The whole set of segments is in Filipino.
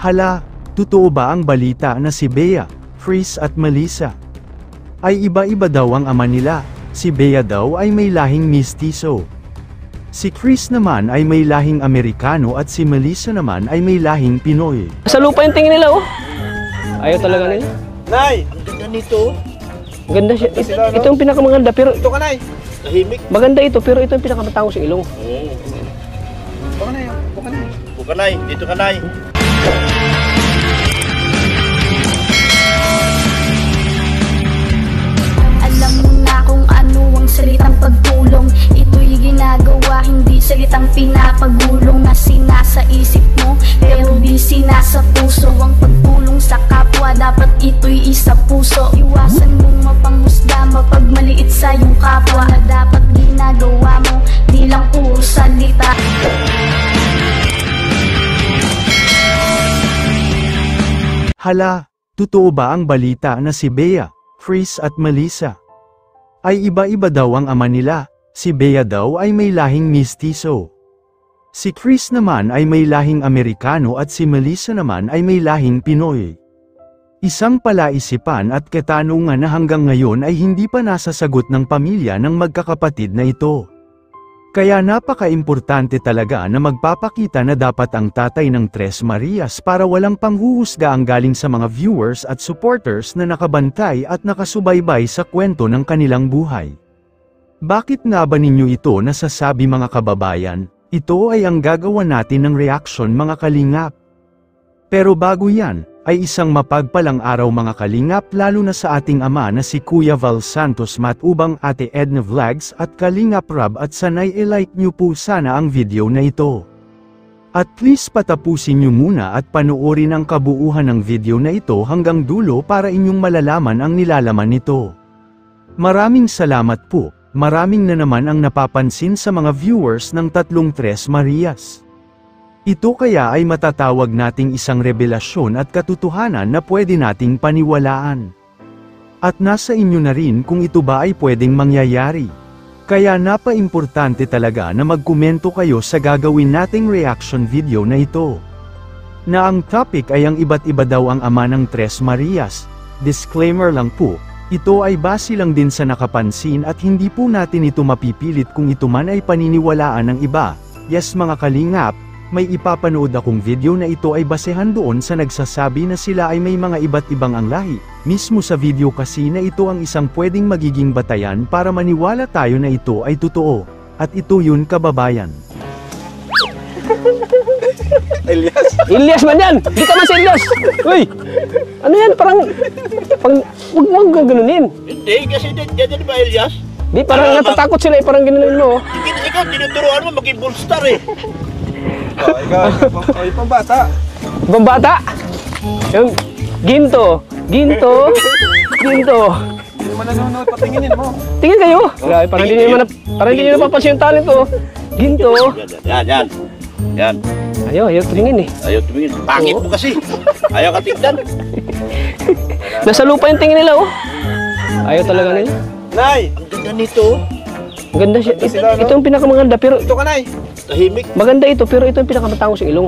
Hala, totoo ba ang balita na si Bea, Chris at Melissa ay iba-iba daw ang ama nila? Si Bea daw ay may lahing mistiso. Si Chris naman ay may lahing Amerikano at si Melissa naman ay may lahing Pinoy. Sa lupa yung tingin nila, oh. Ayaw talaga nila. Nay, ang ganda nito. Maganda siya. Ito yung pinakamaganda, pero Ito ka, Nay. Tahimik. maganda ito, pero ito yung pinakamatangos sa ilong. Ito ka, Nay. Ito ka, Nay. Ito ka, Nay. Dito ka, Nay. Alam mo na kung ano ang salitang pagtulong. Ito'y ginagawa, hindi salitang pinapagulong na sinasa isip mo, pero di sinasa puso. Ang pagtulong sa kapwa, dapat ito'y isa puso. Iwasan mong mapanghusga, mapagmaliit sa iyong kapwa, na dapat ginagawa mo, di lang puro salita. Hala, totoo ba ang balita na si Bea, Chris at Melissa ay iba-iba daw ang ama nila? Si Bea daw ay may lahing mistiso. Si Chris naman ay may lahing Amerikano at si Melissa naman ay may lahing Pinoy. Isang palaisipan at katanungan na hanggang ngayon ay hindi pa nasasagot ng pamilya ng magkakapatid na ito. Kaya napaka-importante talaga na magpapakita na dapat ang tatay ng Tres Marias para walang panghuhusga ang galing sa mga viewers at supporters na nakabantay at nakasubaybay sa kwento ng kanilang buhay. Bakit nga ba ninyo ito nasasabi, mga kababayan? Ito ay ang gagawa natin ng reaction, mga kalingap. Pero bago yan, ay isang mapagpalang araw, mga kalingap, lalo na sa ating ama na si Kuya Val Santos Matubang, Ate Edna Vlogs at Kalingap Rob, at sanay i-like nyo po sana ang video na ito. At please patapusin nyo muna at panoorin ang kabuuhan ng video na ito hanggang dulo para inyong malalaman ang nilalaman nito. Maraming salamat po, maraming na naman ang napapansin sa mga viewers ng tatlong Tres Marias. Ito kaya ay matatawag nating isang revelasyon at katotohanan na pwede nating paniwalaan. At nasa inyo na rin kung ito ba ay pwedeng mangyayari. Kaya napa-importante talaga na magkomento kayo sa gagawin nating reaction video na ito. Na ang topic ay ang iba't iba daw ang ama ng Tres Marias. Disclaimer lang po, ito ay base lang din sa nakapansin at hindi po natin ito mapipilit kung ito man ay paniniwalaan ng iba. Yes, mga kalingap, may ipapanood akong video na ito ay basehan doon sa nagsasabi na sila ay may mga iba't ibang ang lahi. Mismo sa video kasi na ito ang isang pwedeng magiging batayan para maniwala tayo na ito ay totoo. At ito yun, kababayan. Elias. Ilyas man yan! Di ka man si Ilyas! Uy! Ano yan? Parang huwag mong gaganunin. Hindi, kasi yan ba, Elias? Di, parang natatakot sila, parang ginanunin mo. Ikaw, tinuturuan mo maging bullstar eh. Ikaw, pambata. Pambata! Yung ginto. Ginto. Ginto. Hindi naman nanonood, patinginin mo. Tingin kayo. Parang hindi nyo napapansin yung talent ko. Ginto. Yan. Yan. Ayaw tumingin eh. Ayaw tumingin. Pangit mo kasi. Ayaw ka tignan. Nasa lupa yung tingin nila, oh. Ayaw talaga nila. Nay, ang ganda nito. Maganda siya. Ito yung pinakamaganda, pero Ito ka, Nay. Tahimik. maganda ito, pero ito yung pinakamatangos sa ilong.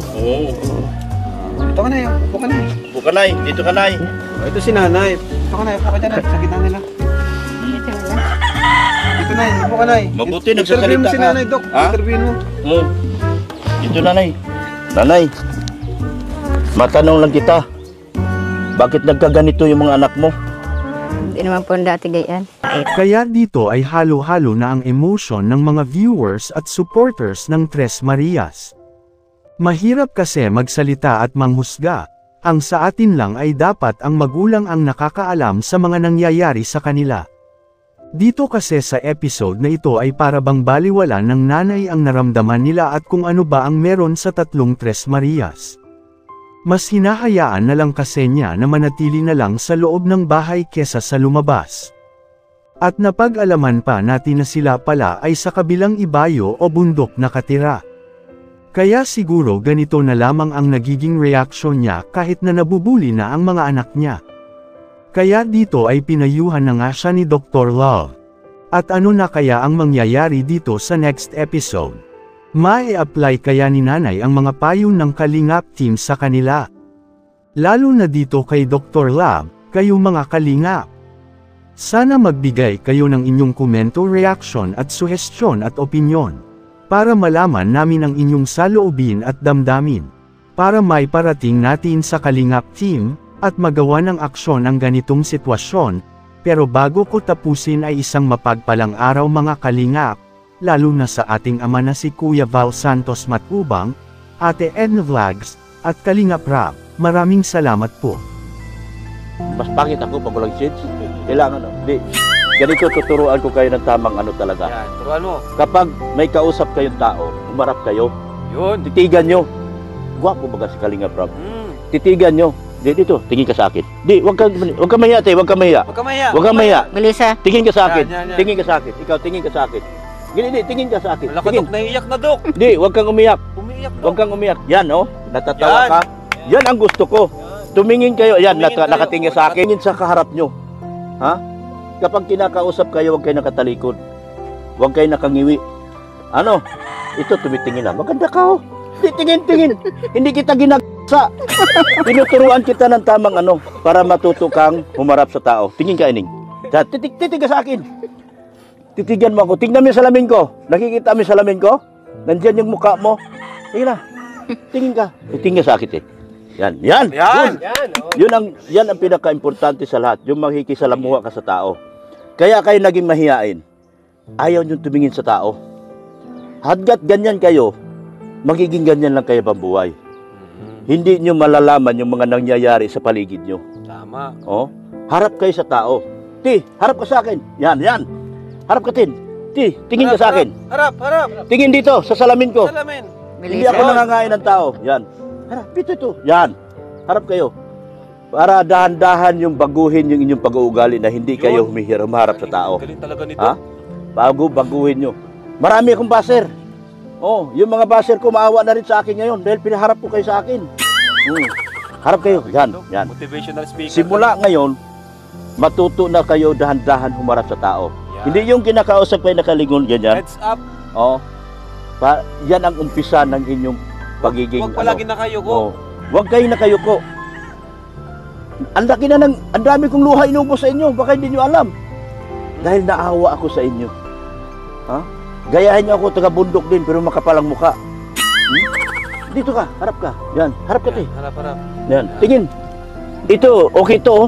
Ito ka, Nay. Upo ka, Nay. Upo ka, Nay. Dito ka, Nay. Ito si Nanay. Ito ka, Nay. Upo ka dyan. Sa gitna nila. Dito, Nay. Upo ka, Nay. Mabuti, nagsasalita ka. Si Nanay, Dok. Interviewin mo. Dito, Nanay. Nanay, matanong lang kita. Bakit nagkaganito yung mga anak mo? Hindi naman po dati gayan. Kaya dito ay halo-halo na ang emotion ng mga viewers at supporters ng Tres Marias. Mahirap kasi magsalita at manghusga. Ang sa atin lang ay dapat ang magulang ang nakakaalam sa mga nangyayari sa kanila. Dito kasi sa episode na ito ay para bang baliwala ng nanay ang naramdaman nila at kung ano ba ang meron sa tatlong Tres Marias. Mas hinahayaan na lang kasi niya na manatili na lang sa loob ng bahay kesa sa lumabas. At napag-alaman pa natin na sila pala ay sa kabilang ibayo o bundok nakatira. Kaya siguro ganito na lamang ang nagiging reaksyon niya kahit na nabubuli na ang mga anak niya. Kaya dito ay pinayuhan na nga siya ni Dr. Love. At ano na kaya ang mangyayari dito sa next episode? Mai-apply kaya ni nanay ang mga payo ng Kalingap team sa kanila? Lalo na dito kay Dr. Lab, kayo mga kalingap. Sana magbigay kayo ng inyong komento, reaction at suhestyon at opinyon. Para malaman namin ang inyong saloobin at damdamin. Para may parating natin sa Kalingap Team, at magawa ng aksyon ang ganitong sitwasyon. Pero bago ko tapusin ay isang mapagpalang araw mga kalingap, lalo na sa ating ama na si Kuya Val Santos Matubang, Ate Edna Vlogs, at Kalingap Rap. Maraming salamat po. Mas pangit ako pag walang shades. Kailangan, di. Ganito tuturuan ko kayo ng tamang ano talaga. Yan, turuan mo. Kapag may kausap kayong tao, umarap kayo. Yun. Titigan nyo. Gwapo baga si Kalingap Rap. Titigan nyo. Di, dito, tingin ka sa akin. Di, wag kang mahiya, te, wag kang mahiya. Huwag ka mahiya. Wag kang mahiya. Melissa. Tingin ka sa akin. Yan. Tingin ka sa akin. Ikaw, tingin ka sa akin. Di, tingin ka sa akin. Wala ka, Tingin. Dok. Naiiyak na, Dok. Di, wag kang umiyak. Umiiyak, Dok. Wag kang umiyak. Yan, oh. Natatawa Yan. ka. Yan ang gusto ko. Tumingin kayo. Yan, Tumingin kayo. nakatingin sa akin. Tingin sa kaharap nyo. Ha? Kapag kinakausap kayo, wag kayo nakatalikod. Wag kayo nakangiwi. Ano? Ito, tumitingin na. Maganda ka, oh. Di, tingin. Hindi kita ginagsa. Tinuturuan kita ng tamang ano, para matuto kang humarap sa tao. Tingin ka, Ining. Titig ka sa akin. Titigan mo ako. Tingnan mo yung salamin ko. Nakikita mo yung salamin ko? Nandyan yung mukha mo. Tingin na. Tingin ka. Tingin ka sa akin, eh. Yan. Yan. Yan ang pinaka-importante sa lahat. Yung makikisalamuha ka sa tao. Kaya kayo naging mahiyain. Ayaw nyo tumingin sa tao. Hanggat ganyan kayo, magiging ganyan lang kayo pambuhay. Hindi nyo malalaman yung mga nangyayari sa paligid nyo. Tama. Oh, harap kayo sa tao. Ti, harap ka sa akin. Yan. Harap ka, Tin. Ti, tingin ka sa akin. Harap. Tingin dito, sa salamin ko. Salamin. Hindi ako nangangain ng tao. Yan. Harap, ito. Yan. Harap kayo. Para dahan-dahan yung baguhin yung inyong pag-uugali na hindi kayo humaharap sa tao. Galing talaga nito. Ha? Baguhin nyo. Marami akong baser. Oh, yung mga baser ko maawa na rin sa akin ngayon dahil pinaharap ko kayo sa akin. Harap kayo. Yan. Motivational speaker. Simula ngayon, matuto na kayo dahan-dahan humarap sa tao. Yan. Hindi yung kinakausap kayo nakalingon, ganyan. Heads up. Oh. Yan ang umpisa ng inyong pagiging Huwag palagi na kayo ko. Oh. Huwag kayo na kayo ko. Ang dami kong luha inubos sa inyo, baka hindi nyo alam. Dahil naawa ako sa inyo. Ha? Gayahin nyo ako, taga-bundok din, pero makapalang mukha. Dito ka, harap ka. Yan, harap ka, te. Harap. Yan, tingin. Ito, okay to, oh.